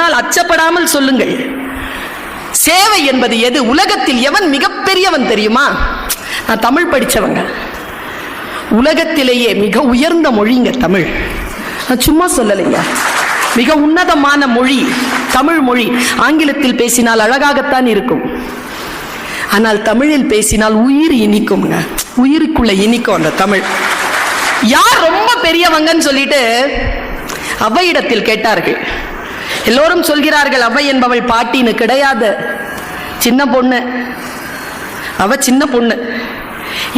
சொன்னால் அச்சப்படாமல் சொல்லுங்கள். சேவை என்பது எது? உலகத்தில் எவன் மிகப்பெரியவன் தெரியுமா? நான் தமிழ் படிச்சவங்க. உலகத்திலேயே மிக உயர்ந்த மொழிங்க தமிழ். நான் சும்மா சொல்லலைங்க, மிக உன்னதமான மொழி தமிழ் மொழி. ஆங்கிலத்தில் பேசினால் அழகாகத்தான் இருக்கும், ஆனால் தமிழில் பேசினால் உயிர் இனிக்கும்ங்க. உயிருக்குள்ள இனிக்கும் அந்த தமிழ். யார் ரொம்ப பெரியவங்கன்னு சொல்லிட்டு அவ்வையிடத்தில் கேட்டார்கள். எல்லோரும் சொல்கிறார்கள் அவ்வை என்பவள் பாட்டின்னு. கிடையாது, சின்ன பொண்ணு. அவ சின்ன பொண்ணு.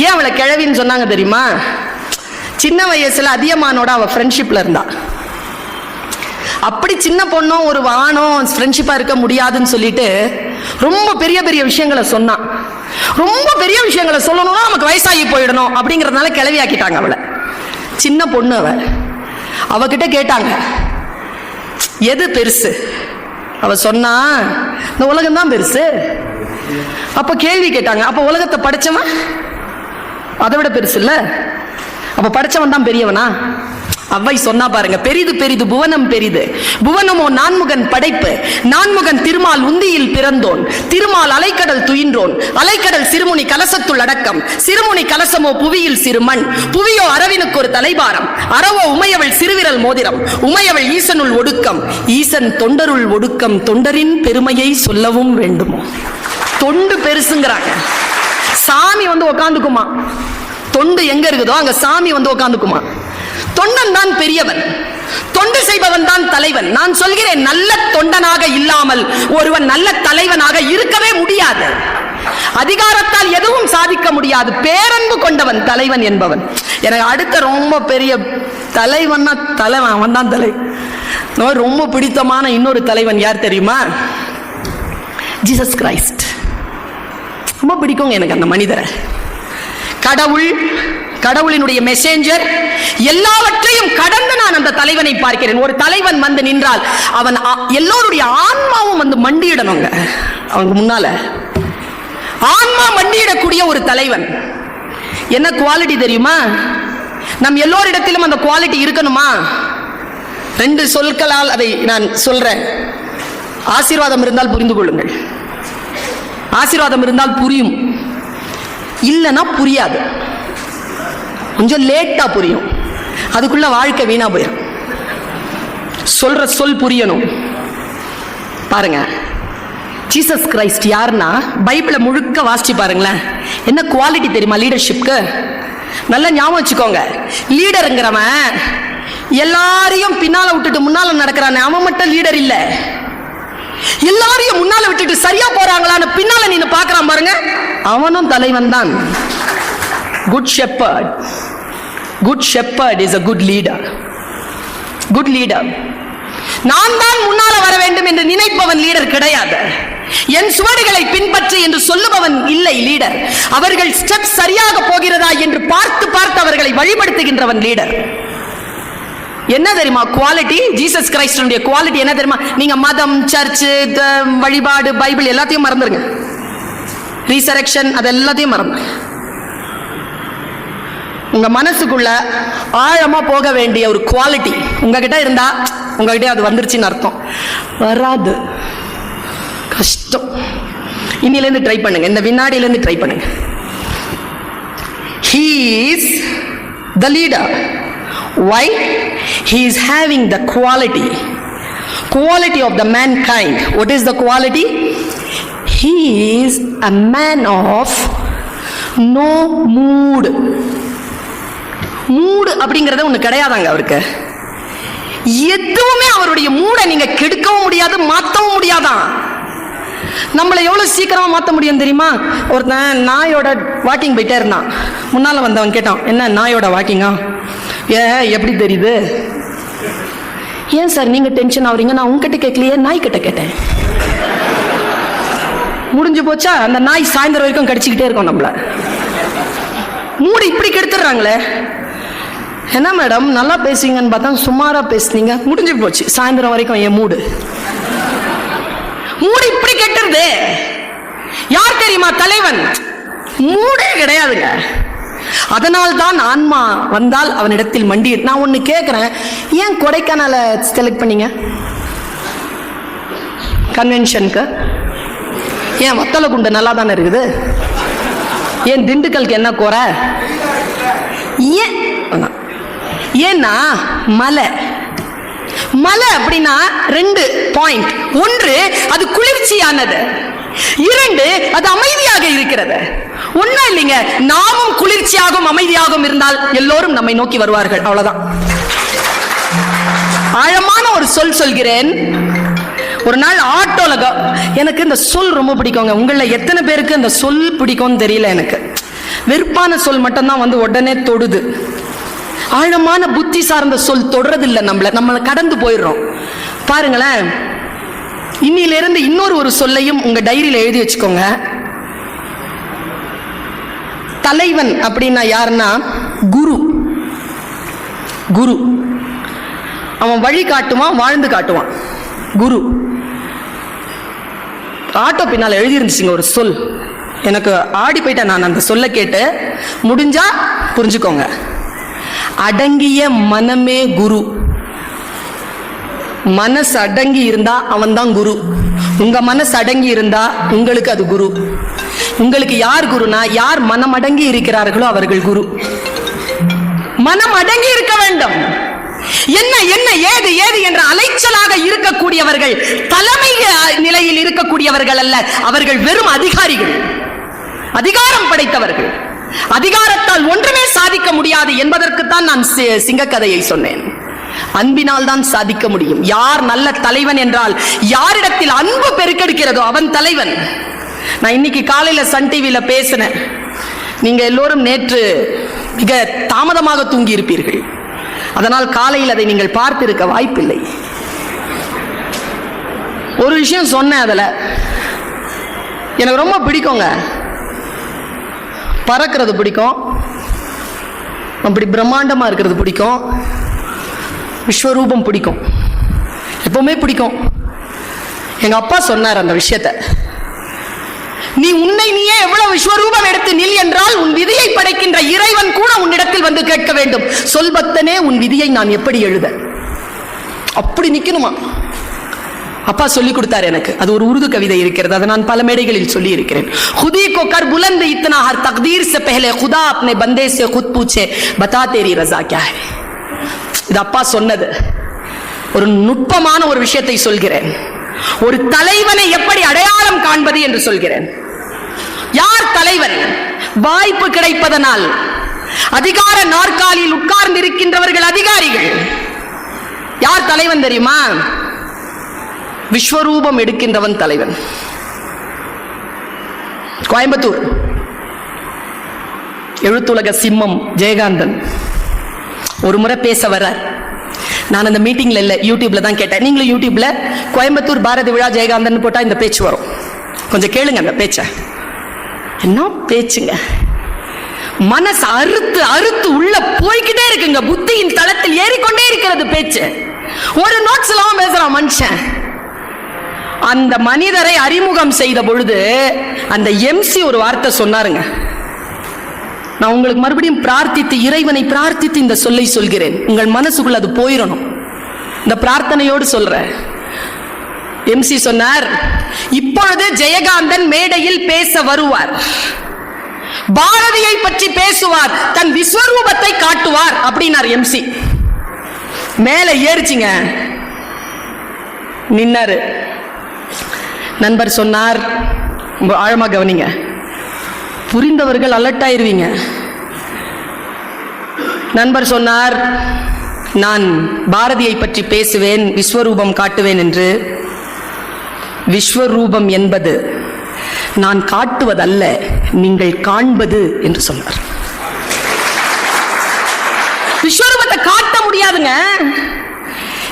ஏன் அவளை கிழவின்னு சொன்னாங்க தெரியுமா? சின்ன வயசுல அதியமானோட அவ ஃப்ரெண்ட்ஷிப்ல இருந்தா. அப்படி சின்ன பொண்ணும் ஒரு ஆணும் ஃப்ரெண்ட்ஷிப்பா இருக்க முடியாதுன்னு சொல்லிட்டு ரொம்ப பெரிய பெரிய விஷயங்களை சொன்னான். ரொம்ப பெரிய விஷயங்களை சொல்லணும்னா நமக்கு வயசாகி போயிடணும் அப்படிங்கறதுனால கிழவி ஆக்கிட்டாங்க அவளை. சின்ன பொண்ணு அவகிட்ட கேட்டாங்க எது பெருசு? அவ சொன்னா இந்த உலகம் தான் பெருசு. அப்ப கேள்வி கேட்டாங்க, அப்ப உலகத்தை படைச்சவன் அதை விட பெருசு இல்ல? அப்ப படைச்சவன் தான் பெரியவனா? அவ்வை சொன்னா பாருங்க, பெரிது பெரிது புவனம் பெரிது, புவனமோ நான்முகன் படைப்பு, நான்முகன் திருமால் உந்தியில் பிறந்தோன், திருமால் அலைக்கடல் துயின்றோன், அலைக்கடல் சிறுமுனி கலசத்துள் அடக்கம், சிறுமுனி கலசமோ புவியில் சிறுமண், புவியோ அரவினுக்கு ஒரு தலைபாரம், அறவோ உமையவள் சிறுவிரல் மோதிரம், உமையவள் ஈசனுள் ஒடுக்கம், ஈசன் தொண்டருள் ஒடுக்கம், தொண்டரின் பெருமையை சொல்லவும் வேண்டுமோ? தொண்டு பெருசுங்கிறாங்க. சாமி வந்து உக்காந்துக்குமா? தொண்டு எங்க இருக்குதோ அங்க சாமி வந்து உக்காந்துக்குமா? தொண்டன் தான் பெரியவன், தொண்டு செய்பவன் தான் தலைவன். நான் சொல்கிறேன், நல்ல தொண்டனாக இல்லாமல் ஒருவன் நல்ல தலைவனாக இருக்கவே முடியாது. அதிகாரத்தால் எதுவும் சாதிக்க முடியாது. பேரன்பு கொண்டவன் தலைவன் என்பவன். எனக்கு அடுத்த ரொம்ப பெரிய தலைவன்னா தலைவன், அவன் தான் தலைவன். ரொம்ப பிடித்தமான இன்னொரு தலைவன் யார் தெரியுமா? Jesus Christ. ரொம்ப பிடிக்குங்க எனக்கு அந்த மனிதரை. கடவுள், கடவுளினுடைய மெசேஞ்சர், எல்லாவற்றையும் கடந்து நான் அந்த தலைவனை பார்க்கிறேன். ஒரு தலைவன் வந்து நின்றால் அவன் எல்லோருடைய ஆன்மாவும் வந்து மண்டியிடணுங்க அவங்க முன்னால. ஆன்மா மண்டியிடக்கூடிய ஒரு தலைவன். என்ன குவாலிட்டி தெரியுமா? நம் எல்லோரிடத்திலும் அந்த குவாலிட்டி இருக்கணுமா? 2 சொற்களால் அதை நான் சொல்றேன். ஆசீர்வாதம் இருந்தால் புரிந்து கொள்ளுங்கள். ஆசீர்வாதம் இருந்தால் புரியும், இல்லைன்னா புரியாது. கொஞ்சம் லேட்டா புரியும், அதுக்குள்ள வாழ்க்கை வீணா போயிடும். சொல்ற சொல் புரியணும். பாருங்க, ஜீசஸ் கிரைஸ்ட் யாருன்னா பைபிளை முழுக்க வாசிச்சு பாருங்களேன். என்ன குவாலிட்டி தெரியுமா லீடர்ஷிப்க்கு? நல்லா ஞாபகம் வச்சுக்கோங்க. லீடருங்கிறவன் எல்லாரையும் பின்னால விட்டுட்டு முன்னால நடக்கிறான், அவன் மட்டும் லீடர் இல்ல. எல்லாரையும் முன்னால விட்டுட்டு சரியா போறாங்களான்னு பின்னால நீங்க பாக்குறான் பாருங்க, அவனும் தலைவன் தான். Good shepherd. Good shepherd is a good leader. Good leader. நான் தான் முன்னால வர வேண்டும் என்று நினைப்பவன் லீடர் கிடையாது. என் சுவடுகளை பின்பற்றி என்று சொல்லுபவன் இல்லை லீடர். அவர்கள் ஸ்டெப் சரியாக போகிறதா என்று பார்த்து பார்த்து அவர்களை வழிபடுத்துகின்றவன் லீடர். என்ன தெரியுமா குவாலிட்டி? ஜீசஸ் கிரைஸ்டனுடைய குவாலிட்டி என்ன தெரியுமா? நீங்க மதம், சர்ச், வழிபாடு, பைபிள் எல்லாத்தையும் மறந்துருங்க. ரீசரெக்ஷன் அது எல்லாத்தையும் மறந்து உங்க மனசுக்குள்ள ஆழமா போக வேண்டிய ஒரு குவாலிட்டி உங்ககிட்ட இருந்தா, உங்ககிட்ட அது வந்துருச்சுன்னு அர்த்தம். வராது, கஷ்டம். இன்னில இருந்து ட்ரை பண்ணுங்க, இந்த வினாடியில இருந்து ட்ரை பண்ணுங்க. He is the leader. Why? He is having the quality of the mankind. What is the quality? He is a man of no mood. மூடு அப்படிங்கறத ஒண்ணு கிடையாதாங்க அவருக்கு. எதுவுமே அவருடைய மூடை நீங்க கெடுக்கவும் முடியாது, மாத்தவும் முடியாதான். நம்மளை எவ்வளவு சீக்கிரமா மாத்த முடியும் தெரியுமா? ஒருத்தன் நாயோட வாக்கிங் போயிட்டே இருந்தான். முன்னால வந்தவன் கேட்டான், என்ன நாயோட வாக்கிங்கா? எப்படி தெரியுது? ஏன் சார் நீங்க டென்ஷன் ஆகுறீங்க? நான் உங்ககிட்ட கேட்கலையே, நாய் கிட்ட கேட்டேன். முடிஞ்சு போச்சா? அந்த நாய் சாயந்தரம் வரைக்கும் கடிச்சுக்கிட்டே இருக்கும் நம்மள. மூடு இப்படி கெடுத்துறாங்களே. என்ன மேடம் நல்லா பேசுவீங்கன்னு பார்த்தா சுமாரா பேசுனீங்க, முடிஞ்சு போச்சு சாயந்தரம் வரைக்கும் என் மூடு. மூடு இப்படி கெட்டுறது. யார் தெரியுமா தலைவன்? மூடே கிடையாதுங்க. அதனால்தான் ஆன்மா வந்தால் அவனிடத்தில் மண்டி. நான் ஒண்ணு கேட்கிறேன், ஏன் கொடைக்கானல செலக்ட் பண்ணீங்க? கன்வென்ஷனுக்கு? ஏன் வத்தலை குண்டு நல்லா தானே இருக்குது? ஏன் திண்டுக்கலுக்கு என்ன குறை? ஏன்னா மலை மலை அப்படின்னா 2 பாயிண்ட். 1, அது குளிர்ச்சியானது. 2, அது அமைதியாக இருக்கிறது. ஒன்னும் இல்லைங்க, நாமும் குளிர்ச்சியாகவும் அமைதியாகவும் இருந்தால் எல்லோரும் நம்மை நோக்கி வருவார்கள். அவ்வளவுதான். ஆழமான ஒரு சொல் சொல்கிறேன். ஒரு நாள் ஆட்டோல, எனக்கு இந்த சொல் ரொம்ப பிடிக்குங்க. உங்கள எத்தனை பேருக்கு இந்த சொல் பிடிக்கும்னு தெரியல. எனக்கு வெறுப்பான சொல் மட்டும்தான் வந்து உடனே தொடுது. ஆழமான புத்தி சார்ந்த சொல் தொடரதில்லை. நம்மளை கடந்து போயிடுறோம். பாருங்களேன், இன்னிலிருந்து இன்னொரு சொல்லையும் உங்க டைரியில எழுதி வச்சுக்கோங்க. தலைவன் அப்படின்னா யாருன்னா குரு. குரு அவன் வழி காட்டுவான், வாழ்ந்து காட்டுவான். குரு. ஆட்டோ பின்னால் எழுதி இருந்துச்சுங்க ஒரு சொல். எனக்கு ஆடி போயிட்டேன் நான் அந்த சொல்ல கேட்டு. முடிஞ்சா புரிஞ்சுக்கோங்க. அடங்கிய மனமே குரு. மனசு அடங்கி இருந்தா அவன் தான் குரு. உங்க மனசு அடங்கி இருந்தா உங்களுக்கு அது குரு. உங்களுக்கு யார் குருனா, யார் மனம் அடங்கி இருக்கிறார்களோ அவர்கள் குரு. மனம் அடங்கி இருக்க வேண்டும். என்ன என்ன ஏது ஏது என்ற அலைச்சலாக இருக்கக்கூடியவர்கள் தலைமை நிலையில் இருக்கக்கூடியவர்கள் அல்ல. அவர்கள் வெறும் அதிகாரிகள், அதிகாரம் படைத்தவர்கள். அதிகாரத்தால் ஒன்றுமே சாதிக்க முடியாது என்பதற்குத்தான் நான் சிங்கக்கதையை சொன்னேன். அன்பினால் தான் சாதிக்க முடியும். யார் நல்ல தலைவன் என்றால் யாரிடத்தில் அன்பு பெருக்கெடுக்கிறதோ அவன் தலைவன். நான் இன்னைக்கு காலையில சன் டிவியில பேசினேன். நீங்க எல்லோரும் நேற்று மிக தாமதமாக தூங்கி இருப்பீர்கள். அதனால் காலையில் அதை நீங்கள் பார்த்திருக்க வாய்ப்பில்லை. ஒரு விஷயம் சொன்னேன், அதுல எனக்கு ரொம்ப பிடிக்குங்க. பறக்கிறது பிடிக்கும், அப்படி பிரம்மாண்டமா இருக்கிறது பிடிக்கும், விஸ்வரூபம் பிடிக்கும், எப்பவுமே பிடிக்கும். எங்க அப்பா சொன்னார் அந்த விஷயத்தை. நீ உன்னை நீயே எவ்வளவு விஸ்வரூபம் எடுத்து நில் என்றால் உன் விதியை படைக்கின்ற இறைவன் கூட உன்னிடத்தில் வந்து கேட்க வேண்டும், சொல்பக்தனே உன் விதியை நான் எப்படி எழுத? அப்படி நிக்கணுமா? அப்பா சொல்லி கொடுத்தார் எனக்கு. அது ஒரு உருது கவிதை இருக்கிறது, அதை நான் பல மேடைகளில் சொல்லி இருக்கிறேன். खुदी को कर बुलंद इतना हर तकदीर से पहले खुदा अपने बंदे से खुद पूछे बता तेरी रजा क्या है. இது அப்பா சொன்னது. ஒரு நுட்பமான ஒரு விஷயத்தை சொல்கிறேன். ஒரு தலைவனை எப்படி அடையாளம் காண்பது என்று சொல்கிறேன். யார் தலைவன்? வாய்ப்பு கிடைப்பதனால் அதிகார நாற்காலியில் உட்கார்ந்து இருக்கின்றவர்கள் அதிகாரிகள். யார் தலைவன் தெரியுமா? விஸ்வரூபம் எடுக்கின்றவன் தலைவன். கோயம்புத்தூர் எழுத்துலக சிம்மம் ஜெயகாந்தன் ஒரு முறை பேச வர்றார். நான் அந்த மீட்டிங்ல இல்ல, யூடியூப்ல தான் கேட்டேன். நீங்களும் யூடியூப்ல கோயம்புத்தூர் பாரதி விழா ஜெயகாந்தன் போட்டா இந்த பேச்சு வரும். கொஞ்சம் கேளுங்க அந்த பேச்ச. என்ன பேச்சுங்க! மனசு அறுத்து அறுத்து உள்ள போய்கிட்டே இருக்குங்க. புத்தியின் தளத்தில் ஏறிக்கொண்டே இருக்கிறது பேச்சு. ஒரு நோட்ஸ் இல்லாம பேசுறான் மனுஷன். அந்த மனிதரை அறிமுகம் செய்த பொழுது அந்த எம்சி ஒரு வார்த்தை சொன்னாருங்க. நான் உங்களுக்கு மறுபடியும் பிரார்த்தித்து, இறைவனை பிரார்த்தித்து இந்த சொல்லை சொல்கிறேன். உங்கள் மனசுக்குள்ள அது போயிடணும். இந்த பிரார்த்தனையோடு சொல்றேன். எம்சி சொன்னார், இப்பொழுது ஜெயகாந்தன் மேடையில் பேச வருவார், பாரதியை பற்றி பேசுவார், தன் விஸ்வரூபத்தை காட்டுவார் அப்படின்னார் எம்சி. மேல ஏறிச்சிங்க, நின்னாரு. நண்பர் சொன்னார், ஆழமா கவனிங்க, புரிந்தவர்கள் அலர்ட் ஆயிருவீங்க. நண்பர் சொன்னார், நான் பாரதியை பற்றி பேசுவேன், விஸ்வரூபம் காட்டுவேன் என்று. விஸ்வரூபம் என்பது நான் காட்டுவதல்ல, நீங்கள் காண்பது என்று சொன்னார். விஸ்வரூபத்தை காட்ட முடியாதுங்க.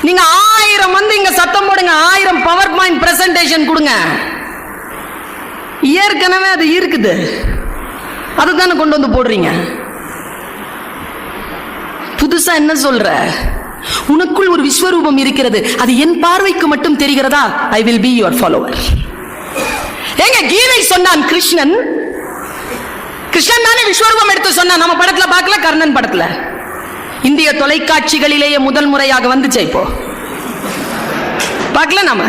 நீங்க 1000 வந்து இங்க சத்தம் போடுங்க, 1000 பவர் பாயிண்ட் பிரசன்டேஷன் கொடுங்க, ஏற்கனவே அது இருக்குது, அதுதானே கொண்டு வந்து போடுறீங்க. புதுசா என்ன சொல்ற? உனக்குள் ஒரு விஸ்வரூபம் இருக்கிறது, அது என் பார்வைக்கு மட்டும் தெரிகிறதா? I will be your follower. எங்க கீதை சொன்னான் கிருஷ்ணன். கிருஷ்ணன் தானே விஸ்வரூபம் எடுத்து சொன்னான். நம்ம படத்துல பார்க்கல, கர்ணன் படத்துல. இந்திய தொலைக்காட்சிகளிலேயே முதல் முறையாக வந்துச்சு. இப்போ பார்க்கல, நம்ம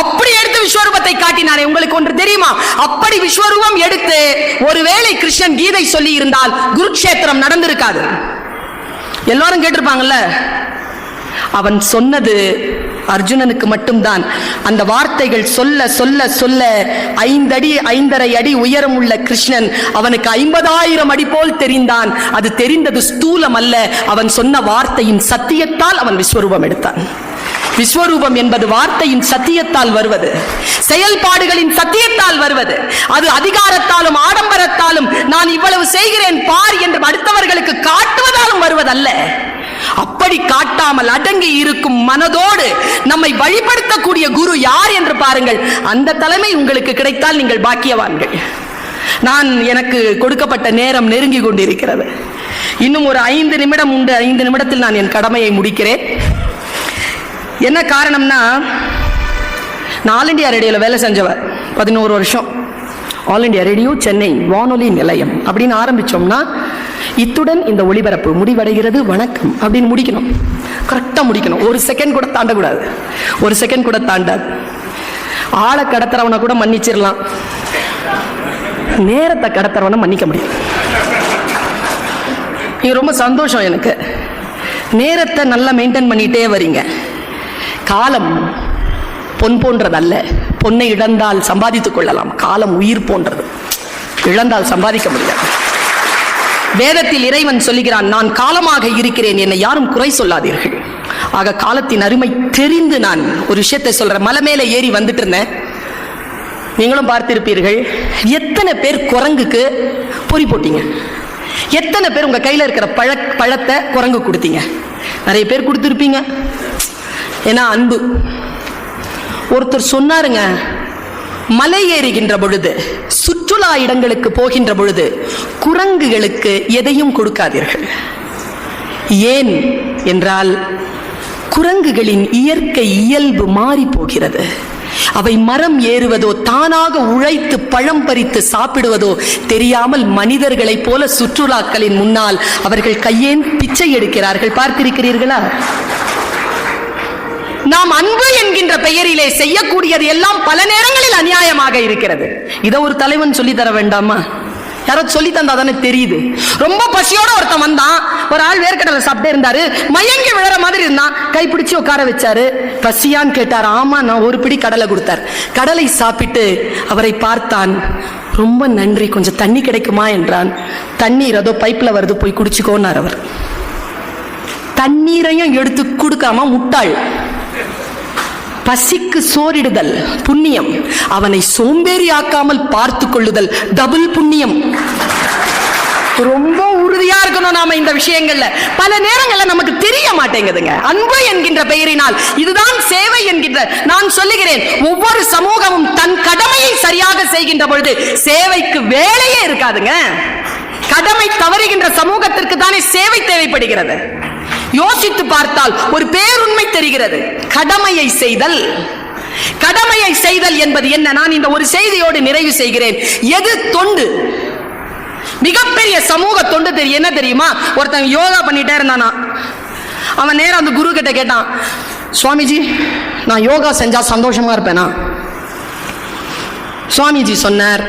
அப்படி எடுத்து விஸ்வரூபத்தை காட்டினானே. உங்களுக்கு ஒன்று தெரியுமா? அப்படி விஸ்வரூபம் எடுத்து ஒருவேளை கிருஷ்ணன் கீதை சொல்லி இருந்தால் குருக்ஷேத்திரம் நடந்திருக்காது. எல்லாரும் கேட்டிருப்பாங்கல்ல. அவன் சொன்னது அர்ஜுனனுக்கு மட்டும்தான். அந்த வார்த்தைகள் சொல்ல சொல்ல சொல்ல 5 அடி 5.5 அடி உயரம் உள்ள கிருஷ்ணன் அவனுக்கு 50,000 அடி போல் தெரிந்தான். அது தெரிந்தது ஸ்தூலம் அல்ல, அவன் சொன்ன வார்த்தையின் சத்தியத்தால் அவன் விஸ்வரூபம் எடுத்தான். விஸ்வரூபம் என்பது வார்த்தையின் சத்தியத்தால் வருவது, செயல்பாடுகளின் சத்தியத்தால் வருவது. அது அதிகாரத்தாலும் ஆடம்பரத்தாலும் நான் இவ்வளவு செய்கிறேன் பார் என்று அடுத்தவர்களுக்கு காட்டுவதாலும் வருவதல்ல. அப்படி காட்டாமல் அடங்கி இருக்கும் மனதோடு நம்மை வழிபடுத்தக்கூடிய குரு யார் என்று பாருங்கள். அந்த தலைமை உங்களுக்கு கிடைத்தால் நீங்கள் பாக்கியவான்கள். எனக்கு கொடுக்கப்பட்ட நேரம் நெருங்கி கொண்டிருக்கிறது. இன்னும் ஒரு 5 நிமிடம் உண்டு. 5 நிமிடத்தில் நான் என் கடமையை முடிக்கிறேன். என்ன காரணம்னா, நான் ஆல் இண்டியா ரேடியோவில் வேலை செஞ்சவர் 11 வருஷம். ஆல் இண்டியா ரேடியோ சென்னை வானொலி நிலையம் அப்படின்னு ஆரம்பிச்சோம்னா இத்துடன் இந்த ஒளிபரப்பு முடிவடைகிறது, வணக்கம் அப்படின்னு முடிக்கணும். கரெக்டாக முடிக்கணும். 1 செகண்ட் கூட தாண்டக்கூடாது. 1 செகண்ட் கூட தாண்டாது. ஆளை கடத்துறவனை கூட மன்னிச்சிடலாம், நேரத்தை கடத்துறவனை மன்னிக்க முடியும். இது ரொம்ப சந்தோஷம் எனக்கு. நேரத்தை நல்லா மெயின்டைன் பண்ணிட்டே வரீங்க. காலம் பொன் போன்றதல்ல. பொன்னை இழந்தால் சம்பாதித்துக் கொள்ளலாம். காலம் உயிர் போன்றது, இழந்தால் சம்பாதிக்க முடியாது. வேதத்தில் இறைவன் சொல்லுகிறான், நான் காலமாக இருக்கிறேன், என்னை யாரும் குறை சொல்லாதீர்கள். ஆக காலத்தின் அருமை தெரிந்து நான் ஒரு விஷயத்தை சொல்றேன். மலை மேலே ஏறி வந்துட்டு இருந்தேன். நீங்களும் பார்த்திருப்பீர்கள். எத்தனை பேர் குரங்குக்கு பொறி போட்டீங்க? எத்தனை பேர் உங்க கையில் இருக்கிற பழத்தை குரங்கு கொடுத்தீங்க? நிறைய பேர் கொடுத்துருப்பீங்க. ஏன்னா அன்பு. ஒருத்தர் சொன்னாருங்க, மலை ஏறுகின்ற பொழுது, சுற்றுலா இடங்களுக்கு போகின்ற பொழுது குரங்குகளுக்கு எதையும் கொடுக்காதீர்கள். ஏன் என்றால் குரங்குகளின் இயற்கை இயல்பு மாறி போகிறது. அவை மரம் ஏறுவதோ தானாக உழைத்து பழம் பறித்து சாப்பிடுவதோ தெரியாமல் மனிதர்களைப் போல சுற்றுலாக்களின் முன்னால் அவர்கள் கையேந்தி பிச்சை எடுக்கிறார்கள். பார்த்திருக்கிறீர்களா? நாம் அன்பு என்கின்ற பெயரிலே செய்யக்கூடியது எல்லாம் பல நேரங்களில் அநியாயமாக இருக்கிறது. இதை ஒரு தலைவன் சொல்லி தர வேண்டாமா? யாராவது சொல்லி தந்தா தானே தெரியுது. ரொம்ப பசியோட ஒருத்தன் வந்தான். ஒரு ஆள் வேர்க்கடலை சாப்பிட்டே இருந்தாரு. மயங்கி விழற மாதிரி இருந்தான். கைப்பிடிச்சு உட்கார வச்சாரு. பசியான்னு கேட்டார். ஆமா, நான் ஒரு பிடி கடலை கொடுத்தார். கடலை சாப்பிட்டு அவரை பார்த்தான். ரொம்ப நன்றி, கொஞ்சம் தண்ணி கிடைக்குமா என்றான். தண்ணீர் அதோ பைப்ல வருது, போய் குடிச்சுக்கோன்னார் அவர். தண்ணீரையும் எடுத்து கொடுக்காம முட்டாள். பசிக்கு சோறிடுதல் புண்ணியம், அவனை சோம்பேறி ஆக்காமல் பார்த்து கொள்ளுதல் டபுள் புண்ணியம். ரொம்ப உறுதியா இருக்கணும் நாம இந்த விஷயங்கள்ல. பல நேரங்கள்ல நமக்கு தெரிய மாட்டேங்குதுங்க. அன்பு என்கின்ற பெயரினால் இதுதான் சேவை என்கின்ற. நான் சொல்லுகிறேன், ஒவ்வொரு சமூகமும் தன் கடமையை சரியாக செய்கின்ற பொழுது சேவைக்கு வேலையே இருக்காதுங்க. கடமை தவறுகின்ற சமூகத்திற்கு தானே சேவை தேவைப்படுகிறது. யோசித்து பார்த்தால் ஒரு பேருண்மை தெரிகிறது. கடமையை செய்தல், கடமையை செய்தல் என்பது என்ன? நான் இந்த ஒரு செய்தியோடு நிறைவு செய்கிறேன். எது தொண்டு? மிகப்பெரிய சமூக தொண்டு தெரியும். என்ன தெரியுமா? ஒருத்தன் யோகா பண்ணிட்டே இருந்தானா, அவன் நேரம் அந்த குரு கிட்ட கேட்டான், சுவாமிஜி நான் யோகா செஞ்சா சந்தோஷமா இருப்பேனா? சுவாமிஜி சொன்னார்,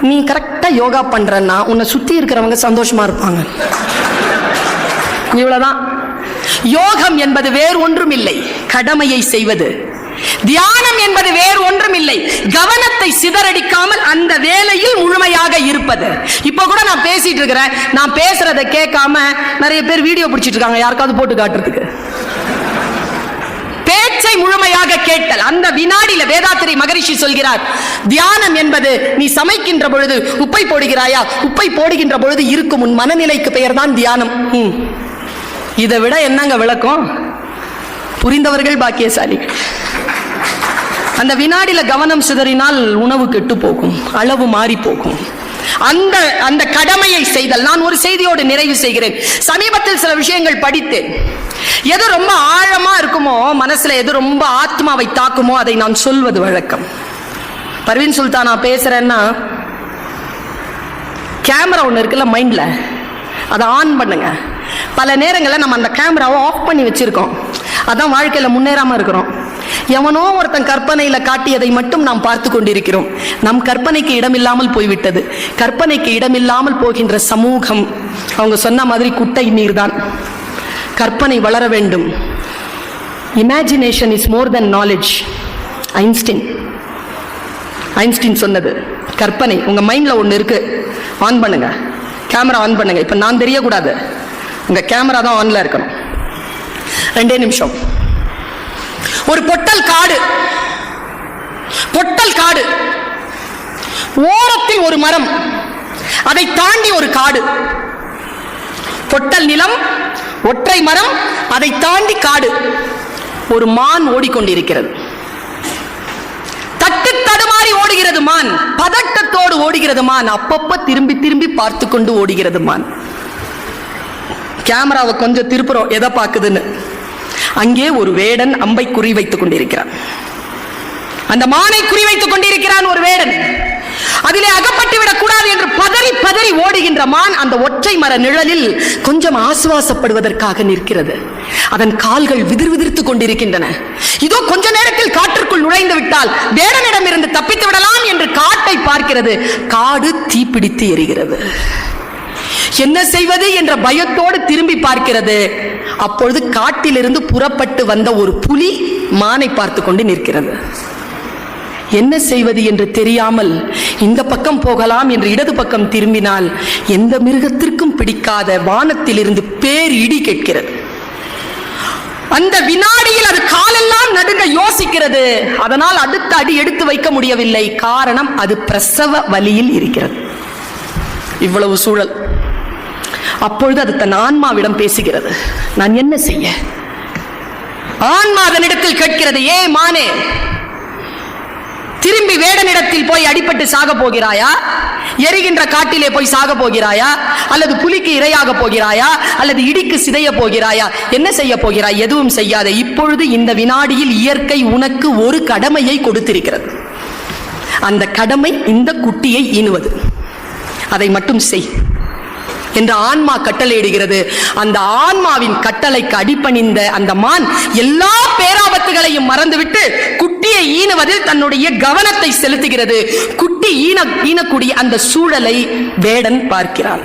நீ கரெக்டா யோகா பண்றன்னா உன்னை சுத்தி இருக்கிறவங்க சந்தோஷமா இருப்பாங்க. இவ்வளவுதான். யோகம் என்பது வேறு ஒன்றும் இல்லை, கடமையை செய்வது. தியானம் என்பது வேறு ஒன்றும் இல்லை, கவனத்தை சிதறடிக்காமல் அந்த வேலையில் முழுமையாக இருப்பது. இப்ப கூட நான் பேசிட்டு இருக்கிறேன், நான் பேசுறதை கேட்காம நிறைய பேர் வீடியோ பிடிச்சிட்டு இருக்காங்க, யாருக்காவது போட்டு காட்டுறதுக்கு. பேச்சை முழுமையாக கேட்டல். அந்த வினாடியில வேதாத்திரி மகரிஷி சொல்கிறார், தியானம் என்பது நீ சமைக்கின்ற பொழுது உப்பை போடுகிறாயா, உப்பை போடுகின்ற பொழுது இருக்கும் உன் மனநிலைக்கு பெயர் தான் தியானம். இதை விட என்னங்க விளக்கம்? புரிந்தவர்கள் பாக்கியசாலிகள். அந்த வினாடியில கவனம் சிதறினால் உணவு கெட்டு போகும், அளவு மாறி போகும். அந்த கடமையை செய்தல். நான் ஒரு செய்தியோடு நிறைவு செய்கிறேன். சமீபத்தில் சில விஷயங்கள் படித்தேன். எது ரொம்ப ஆழமா இருக்குமோ மனசுல, எது ரொம்ப ஆத்மாவை தாக்குமோ அதை நான் சொல்வது வழக்கம். பர்வீன் சுல்தானா பேசுறேன்னா, கேமரா ஒன்று இருக்குல்ல மைண்ட்ல, அதை ஆன் பண்ணுங்க. பல நேரங்களில் நம்ம அந்த கேமராவை ஆஃப் பண்ணி வச்சிருக்கோம், அதான் வாழ்க்கையில் முன்னேறாம இருக்கிறோம். எவனோ ஒருத்தன் கற்பனையில காட்டியதை மட்டும் நாம் பார்த்து கொண்டிருக்கிறோம். நம் கற்பனைக்கு இடமில்லாமல் போய்விட்டது. கற்பனைக்கு இடமில்லாமல் போகின்ற சமூகம் அவங்க சொன்ன மாதிரி குட்டை நீர் தான். கற்பனை வளர வேண்டும். Imagination is more then knowledge. Einstein சொன்னது. கற்பனை உங்க மைண்ட்ல ஒண்ணு இருக்கு, ஆன் பண்ணுங்க, கேமரா ஆன் பண்ணுங்க. இப்ப நான் தெரியக்கூடாது, உங்க கேமரா தான் ஆன்ல இருக்கணும். 2 நிமிஷம். ஒரு பொட்டல் காடு, ஓரத்தில் ஒரு மரம், அதை தாண்டி ஒரு காடு. பொட்டல் நிலம், ஒற்றை மரம், அதை தாண்டி காடு. ஒரு மான் ஓடிக்கொண்டிருக்கிறது. தட்டு தடுமாறி ஓடுகிறது மான், பதட்டத்தோடு ஓடுகிறது மான், அப்பப்ப திரும்பி திரும்பி பார்த்து கொண்டு ஓடுகிறது மான். கேமராவை கொஞ்சம் திருப்புறோம், எதை பார்க்குதுன்னு. அங்கே ஒரு வேடன் அம்பை குறிவைத்துக் கொண்டிருக்கிறான். அந்த மானை குறிவைத்துக் கொண்டிருக்கிறான் ஒரு வேடன். அதிலே அகப்பட்டு விடக் கூடாது என்று பதறி பதறி ஓடுகின்ற மான் அந்த ஒற்றை மர நிழலில் கொஞ்சம் ஆசுவாசப்படுவதற்காக நிற்கிறது. அதன் கால்கள் விதிர் விதிர்த்துக் கொண்டிருக்கின்றன. இதோ கொஞ்ச நேரத்தில் காற்றுக்குள் நுழைந்து விட்டால் வேடனிடம் இருந்து தப்பித்து விடலாம் என்று காட்டை பார்க்கிறது. காடு தீப்பிடித்து எரிகிறது. என்ன செய்வது என்ற பயத்தோடு திரும்பி பார்க்கிறது. அப்பொழுது காட்டிலிருந்து புறப்பட்டு வந்த ஒரு புலி மானை பார்த்து கொண்டு நிற்கிறது. என்ன செய்வது என்று தெரியாமல் இந்த பக்கம் போகலாம் என்று இடது பக்கம் திரும்பினால் எந்த மிருகத்திற்கும் பிடிக்காத வானத்திலிருந்து பேர் இடி கேட்கிறது. அந்த வினாடியில் அது காலெல்லாம் நடுங்க யோசிக்கிறது. அதனால் அடுத்த அடி எடுத்து வைக்க முடியவில்லை. காரணம், அது பிரசவ வலியில் இருக்கிறது. இவ்வளவு சூழல். அப்பொழுது அது தன் ஆன்மாவிடம் பேசுகிறது. நான் என்ன செய்ய? ஆன்மா அதனிடத்தில் கேட்கிறது, ஏ மானே, திரும்பி வேடனிடத்தில் போய் அடிபட்டு சாக போகிறாயா? எரிகின்ற காட்டிலே போய் சாக போகிறாயா? அல்லது புலிக்கு இரையாக போகிறாயா? அல்லது இடிக்கு சிதைய போகிறாயா? என்ன செய்ய போகிறாய்? எதுவும் செய்யாதே. இப்பொழுது இந்த வினாடியில் இயற்கை உனக்கு ஒரு கடமையை கொடுத்திருக்கிறது. அந்த கடமை இந்த குட்டியை ஈனுவது. அதை மட்டும் செய் என்று ஆன்மா கட்டளையிடுகிறது. அந்த ஆன்மாவின் கட்டளைக்கு அடிபணிந்த அந்த மான் எல்லா பேராபத்துகளையும் மறந்துவிட்டு குட்டியை ஈனுவதில் தன்னுடைய கவனத்தை செலுத்துகிறது. குட்டி ஈனக்கூடிய அந்த சூழலை வேடன் பார்க்கிறான்.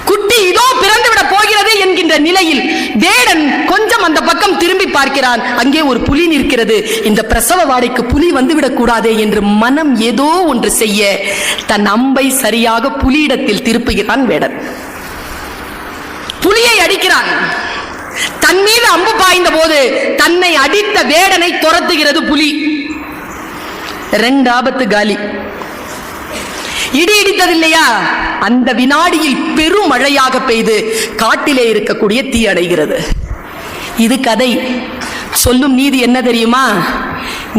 குட்டி இதோ பிறந்துவிட போகிறது என்கின்ற நிலையில் வேடன் கொஞ்சம் அந்த பக்கம் திரும்பி பார்க்கிறான். அங்கே ஒரு புலி நிற்கிறது. இந்த பிரசவ வாடைக்கு புலி வந்துவிடக் கூடாதே என்று மனம் ஏதோ ஒன்று செய்ய தன் அம்பை சரியாக புலியிடத்தில் திருப்புகிறான் வேடன். புலியை அடிக்கிறான். தன் மீது அம்பு பாய்ந்த போது தன்னை அடித்த வேடனை துரத்துகிறது புலி. 2 ஆபத்து காலி. இடி இடித்ததில்லையா? அந்த வினாடியில் பெரும் மழையாக பெய்து காட்டிலே இருக்கக்கூடிய தீ அடைகிறது. இது கதை. சொல்லும் நீதி என்ன தெரியுமா?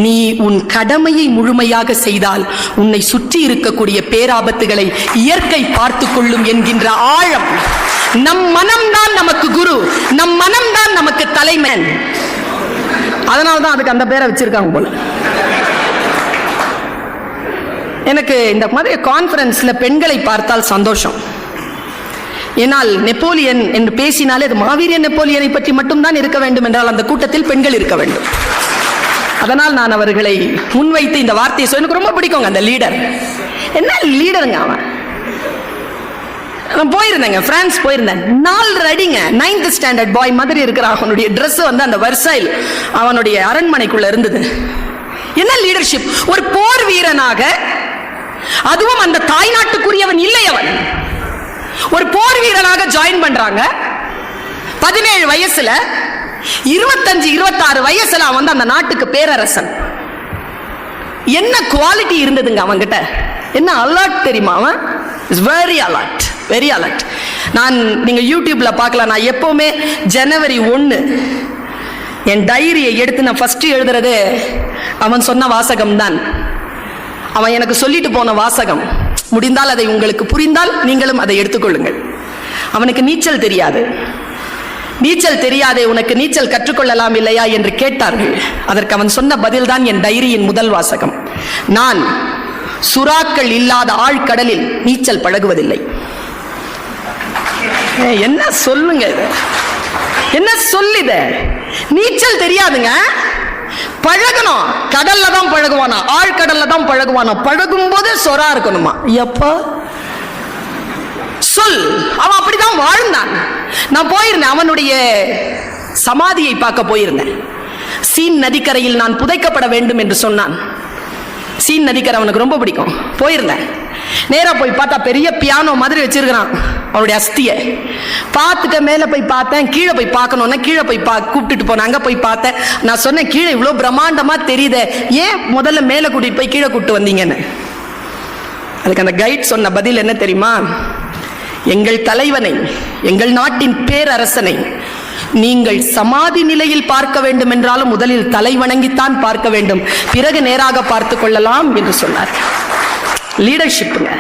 நீ உன் கடமையை முழுமையாக செய்தால் உன்னை சுற்றி இருக்கக்கூடிய பேராபத்துகளை இயற்கை பார்த்து கொள்ளும் என்கின்ற ஆழம். நம் மனம்தான் நமக்கு குரு, நம் மனம்தான் நமக்கு தலைமன். அதனால்தான் அதுக்கு அந்த பேரை வச்சிருக்காங்க போல. எனக்கு இந்த மாதிரி கான்ஃபரன்ஸ்ல பெண்களை பார்த்தால் சந்தோஷம். ஏனால் நெப்போலியன் என்று பேசினாலே அது மாவீரியன் நெப்போலியனை பற்றி மட்டும்தான் இருக்க வேண்டும் என்றால் அந்த கூட்டத்தில் பெண்கள் இருக்க வேண்டும். அதனால் நான் அவர்களை முன்வைத்து இந்த வார்த்தையை சொல்ல எனக்கு ரொம்ப பிடிக்குங்க. அந்த லீடர் என்ன லீடருங்க அவன். நான் போயிருந்தேங்க, பிரான்ஸ் போயிருந்தேன். 4 அடிங்க 9th ஸ்டாண்டர்ட் பாய் மாதிரி இருக்கிற அவனுடைய ட்ரெஸ் வந்து அந்த வர்சைல் அவனுடைய அரண்மனைக்குள்ள இருந்தது. என்ன லீடர்ஷிப்! ஒரு போர் வீரனாக, அதுவும் அந்த தாய்நாட்டுக்குரியவன் இல்லை, அவன் ஒரு போர் வீரனாக ஜாயின் பண்றாங்க. 17 வயசுல 25-26 வயசுல அவன் அந்த நாட்டுக்கு பேரரசன். என்ன குவாலிட்டி இருந்ததுங்க அவன்கிட்ட! என்ன அலர்ட் தெரியுமா? அவன் வெரி அலர்ட், வெரி அலர்ட். நீங்க யூடியூப்ல பார்க்கலாம். நான் எப்பவுமே ஜனவரி 1 என் டைரியை எடுத்து நான் ஃபர்ஸ்ட் எழுதுறது அவன் சொன்ன வாசகம் தான். அவன் எனக்கு சொல்லிட்டு போன வாசகம். முடிந்தால் அதை உங்களுக்கு புரிந்தால் நீங்களும் அதை எடுத்துக்கொள்ளுங்கள். அவனுக்கு நீச்சல் தெரியாது. நீச்சல் தெரியாதே, உனக்கு நீச்சல் கற்றுக்கொள்ளலாம் இல்லையா என்று கேட்டார்கள். அதற்கு அவன் சொன்ன பதில்தான் என் டைரியின் முதல் வாசகம். நான் சுறாக்கள் இல்லாத ஆழ்கடலில் நீச்சல் பழகுவதில்லை. என்ன சொல்லுங்க, என்ன சொல்லுத? நீச்சல் தெரியாதுங்க. பழகணும். கடல்ல தான் பழகுவானா, ஆழ்கடல்ல தான் பழகுவானா. பழகும் போது சொரா இருக்கணுமா. எப்ப சொல், அவன் அப்படிதான் வாழ்ந்தான். நான் போயிருந்தேன், அவனுடைய சமாதியை பார்க்க போயிருந்தேன். சீன் நதிக்கரையில் நான் புதைக்கப்பட வேண்டும் என்று சொன்னான். சீன் நதிக்கரை அவனுக்கு ரொம்ப பிடிக்கும். போயிருந்தேன், நேரா போய் பார்த்தா பெரிய பியானோ மாதிரி வச்சிருக்கிறான் அவனுடைய அஸ்தியை. பார்த்துட்டு மேலே போய் பார்த்தேன், கீழே போய் பார்க்கணுன்னா கீழே போய் கூப்பிட்டுட்டு போனேன். அங்கே போய் பார்த்தேன். நான் சொன்னேன், கீழே இவ்வளோ பிரம்மாண்டமா தெரியுது, ஏன் முதல்ல மேலே கூட்டிட்டு போய் கீழே கூப்பிட்டு வந்தீங்கன்னு. அதுக்கு அந்த கைட் சொன்ன பதில் என்ன தெரியுமா? எங்கள் தலைவனை, எங்கள் நாட்டின் பேரரசனை நீங்கள் சமாதி நிலையில் பார்க்க வேண்டும் என்றாலும் முதலில் தலை வணங்கித்தான் பார்க்க வேண்டும், பிறகு நேராக பார்த்து கொள்ளலாம் என்று சொன்னார். லீடர்ஷிப்புங்க.